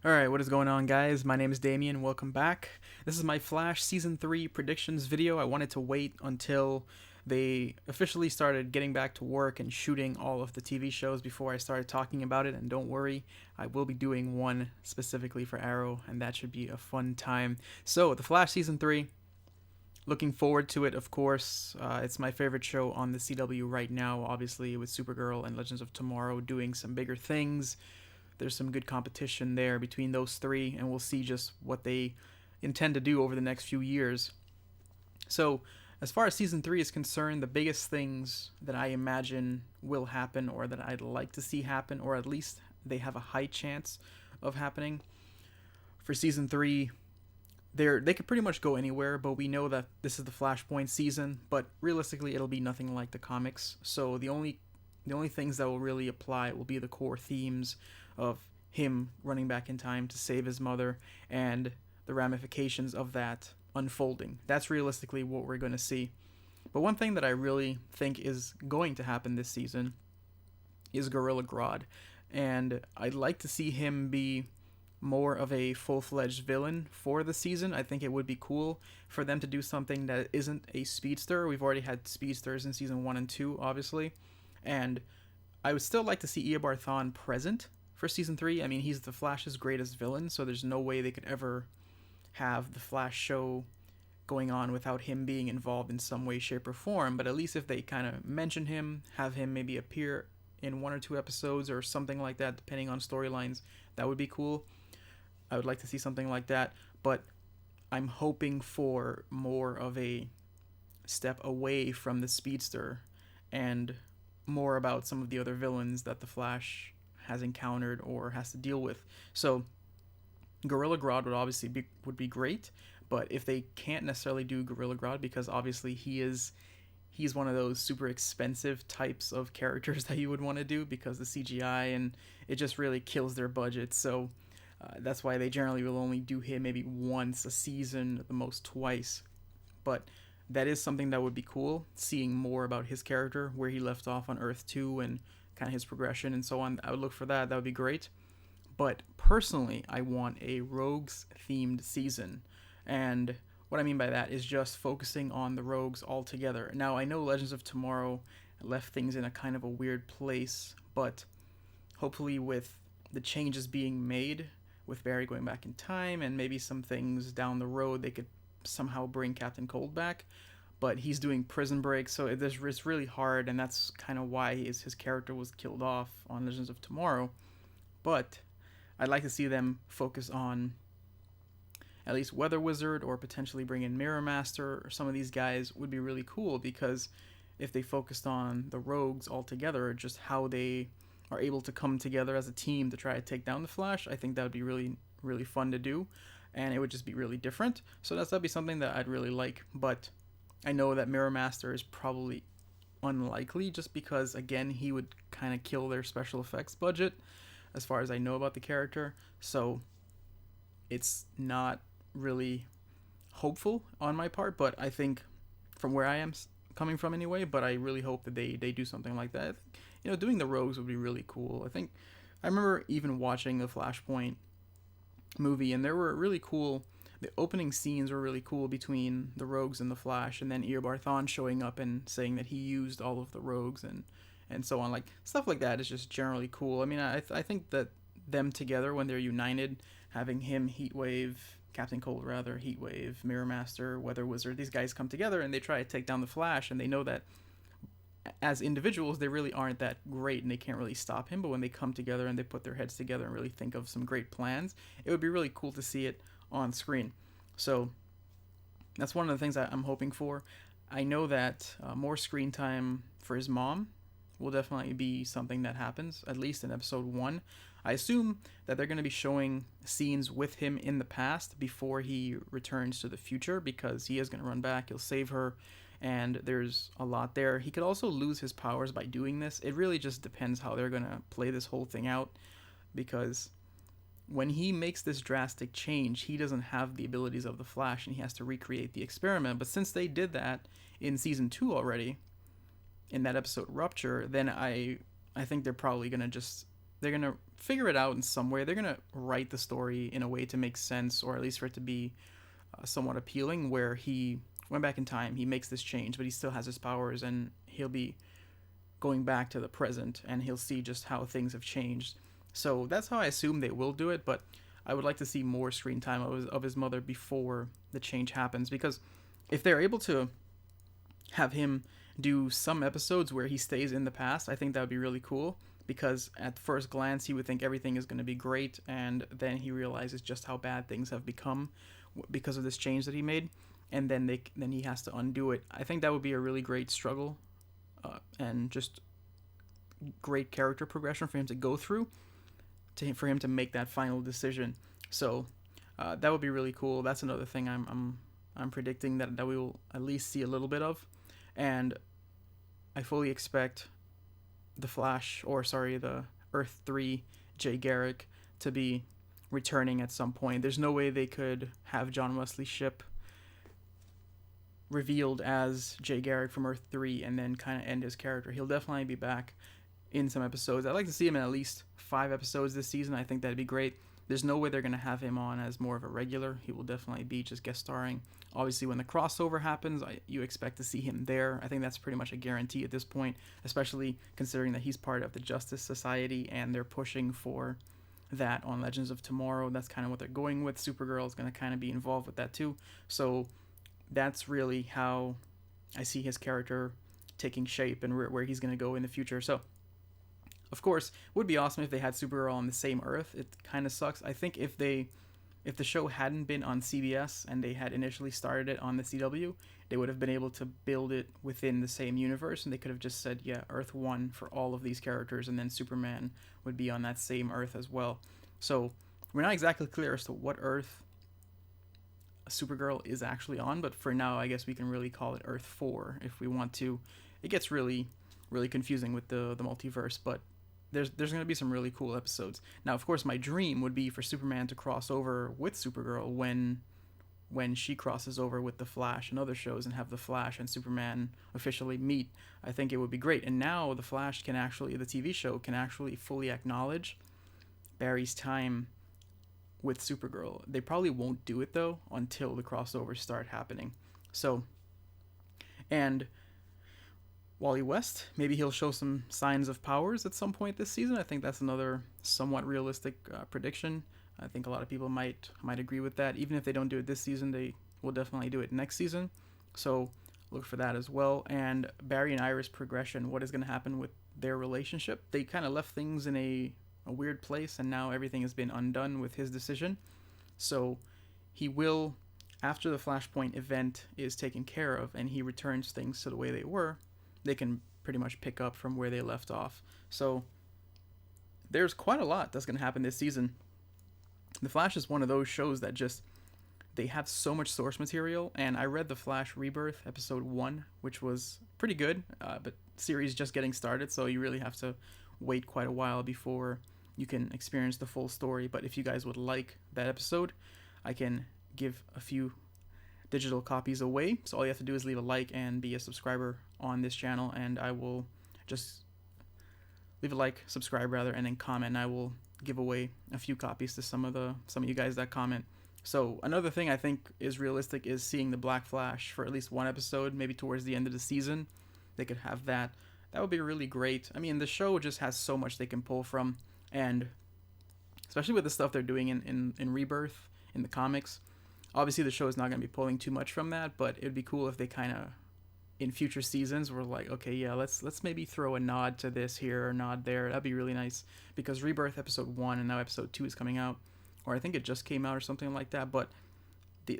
Alright, what is going on, guys? My name is Damien. Welcome back. This is my Flash Season 3 predictions video. I wanted to wait until they officially started getting back to work and shooting all of the TV shows before I started talking about it. And don't worry, I will be doing one specifically for Arrow, and that should be a fun time. So, The Flash Season 3. Looking forward to it, of course. It's my favorite show on the CW right now, obviously, with Supergirl and Legends of Tomorrow doing some bigger things. There's some good competition there between those three, and we'll see just what they intend to do over the next few years. So, as far as season 3 is concerned, the biggest things that I imagine will happen, or that I'd like to see happen, or at least they have a high chance of happening for season 3, they could pretty much go anywhere, but we know that this is the Flashpoint season, but realistically it'll be nothing like the comics. So the only things that will really apply will be the core themes of him running back in time to save his mother and the ramifications of that unfolding. That's realistically what we're going to see. But one thing that I really think is going to happen this season is Gorilla Grodd, and I'd like to see him be more of a full-fledged villain for the season. I think it would be cool for them to do something that isn't a speedster. We've already had speedsters in season 1 and 2, obviously, and I would still like to see Eobard Thawne present for season 3. I mean, he's the Flash's greatest villain, so there's no way they could ever have the Flash show going on without him being involved in some way, shape, or form. But at least if they kind of mention him, have him maybe appear in 1 or 2 episodes or something like that, depending on storylines, that would be cool. I would like to see something like that, but I'm hoping for more of a step away from the speedster and more about some of the other villains that the Flash has encountered or has to deal with. So Gorilla Grodd would be great, but if they can't necessarily do Gorilla Grodd, because obviously he's one of those super expensive types of characters that you would want to do because the CGI and it just really kills their budget. So that's why they generally will only do him maybe once a season, at the most twice. But that is something that would be cool, seeing more about his character, where he left off on Earth 2 and kind of his progression and so on. I would look for that. That would be great. But personally, I want a Rogues themed season. And what I mean by that is just focusing on the Rogues altogether. Now, I know Legends of Tomorrow left things in a kind of a weird place, but hopefully with the changes being made, with Barry going back in time and maybe some things down the road, they could somehow bring Captain Cold back. But he's doing Prison Break, so it's really hard, and that's kind of why his character was killed off on Legends of Tomorrow. But I'd like to see them focus on at least Weather Wizard, or potentially bring in Mirror Master, or some of these guys would be really cool, because if they focused on the Rogues altogether, just how they are able to come together as a team to try to take down the Flash, I think that would be really, really fun to do, and it would just be really different. So that'd be something that I'd really like, but I know that Mirror Master is probably unlikely, just because, again, he would kind of kill their special effects budget, as far as I know about the character, so it's not really hopeful on my part, but I think from where I am coming from anyway, but I really hope that they do something like that. Doing the Rogues would be really cool. I remember even watching the Flashpoint movie, and there were really cool, the opening scenes were really cool between the Rogues and the Flash, and then Eobard Thawne showing up and saying that he used all of the Rogues and so on. Like, stuff like that is just generally cool. I mean, I think that them together, when they're united, having him, Heatwave, Captain Cold rather, Heatwave, Mirror Master, Weather Wizard, these guys come together and they try to take down the Flash, and they know that as individuals they really aren't that great and they can't really stop him, but when they come together and they put their heads together and really think of some great plans, it would be really cool to see it on screen. So that's one of the things I'm hoping for. I know that more screen time for his mom will definitely be something that happens, at least in episode 1. I assume that they're going to be showing scenes with him in the past before he returns to the future, because he is going to run back, he'll save her, and there's a lot there. He could also lose his powers by doing this. It really just depends how they're going to play this whole thing out, because when he makes this drastic change, he doesn't have the abilities of the Flash, and he has to recreate the experiment. But since they did that in season 2 already, in that episode Rupture, then I think they're probably going to just they're gonna figure it out in some way. They're gonna write the story in a way to make sense, or at least for it to be somewhat appealing, where he went back in time, he makes this change, but he still has his powers, and he'll be going back to the present, and he'll see just how things have changed. So that's how I assume they will do it, but I would like to see more screen time of his mother before the change happens, because if they're able to have him do some episodes where he stays in the past, I think that would be really cool, because at first glance he would think everything is going to be great, and then he realizes just how bad things have become because of this change that he made, and then he has to undo it. I think that would be a really great struggle, and just great character progression for him to go through, for him to make that final decision. So that would be really cool. That's another thing I'm predicting that we will at least see a little bit of, and I fully expect the Earth 3 Jay Garrick to be returning at some point. There's no way they could have John Wesley Shipp revealed as Jay Garrick from Earth 3 and then kind of end his character. He'll definitely be back in some episodes. I'd like to see him in at least 5 episodes this season. I think that'd be great. There's no way they're going to have him on as more of a regular. He will definitely be just guest starring. Obviously, when the crossover happens, you expect to see him there. I think that's pretty much a guarantee at this point, especially considering that he's part of the Justice Society and they're pushing for that on Legends of Tomorrow. That's kind of what they're going with. Supergirl is going to kind of be involved with that too. So that's really how I see his character taking shape and where he's going to go in the future. So of course, it would be awesome if they had Supergirl on the same Earth. It kind of sucks. I think if the show hadn't been on CBS and they had initially started it on the CW, they would have been able to build it within the same universe, and they could have just said, yeah, Earth 1 for all of these characters, and then Superman would be on that same Earth as well. So we're not exactly clear as to what Earth Supergirl is actually on, but for now, I guess we can really call it Earth 4 if we want to. It gets really, really confusing with the multiverse, but there's going to be some really cool episodes. Now, of course, my dream would be for Superman to cross over with Supergirl when she crosses over with the Flash and other shows, and have the Flash and Superman officially meet. I think it would be great. And now the Flash the TV show can actually fully acknowledge Barry's time with Supergirl. They probably won't do it though until the crossovers start happening. So, and Wally West, maybe he'll show some signs of powers at some point this season. I think that's another somewhat realistic prediction. I think a lot of people might agree with that. Even if they don't do it this season, they will definitely do it next season. So look for that as well. And Barry and Iris progression, what is going to happen with their relationship? They kind of left things in a weird place, and now everything has been undone with his decision. So he will, after the Flashpoint event is taken care of and he returns things to the way they were, they can pretty much pick up from where they left off. So there's quite a lot that's going to happen this season. The Flash is one of those shows that just, they have so much source material, and I read The Flash Rebirth episode 1, which was pretty good, but series just getting started, so you really have to wait quite a while before you can experience the full story. But if you guys would like that episode, I can give a few digital copies away. So all you have to do is leave a like and be a subscriber on this channel, and I will just leave a like, subscribe rather, and then comment, and I will give away a few copies to some of you guys that comment. So another thing I think is realistic is seeing the Black Flash for at least one episode, maybe towards the end of the season. They could have that. That would be really great. I mean, the show just has so much they can pull from, and especially with the stuff they're doing in Rebirth, in the comics. Obviously, the show is not going to be pulling too much from that, but it would be cool if they kind of, in future seasons, were like, okay, yeah, let's maybe throw a nod to this here or nod there. That'd be really nice, because Rebirth episode 1 and now episode 2 is coming out, or I think it just came out or something like that. But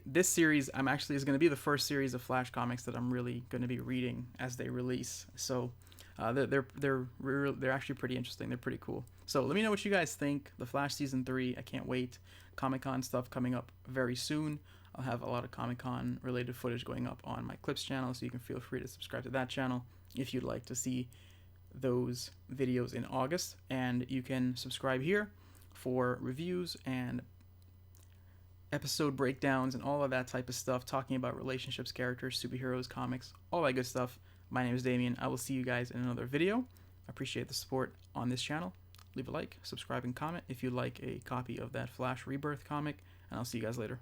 this series is going to be the first series of Flash comics that I'm really going to be reading as they release. So they're actually pretty interesting. They're pretty cool. So let me know what you guys think. The Flash season 3, I can't wait. Comic-Con stuff coming up very soon. I'll have a lot of Comic-Con related footage going up on my Clips channel, so you can feel free to subscribe to that channel if you'd like to see those videos in August. And you can subscribe here for reviews and episode breakdowns and all of that type of stuff, talking about relationships, characters, superheroes, comics, all that good stuff. My name is Damien. I will see you guys in another video. I appreciate the support on this channel. leave a like, subscribe, and comment if you'd like a copy of that Flash Rebirth comic, and I'll see you guys later.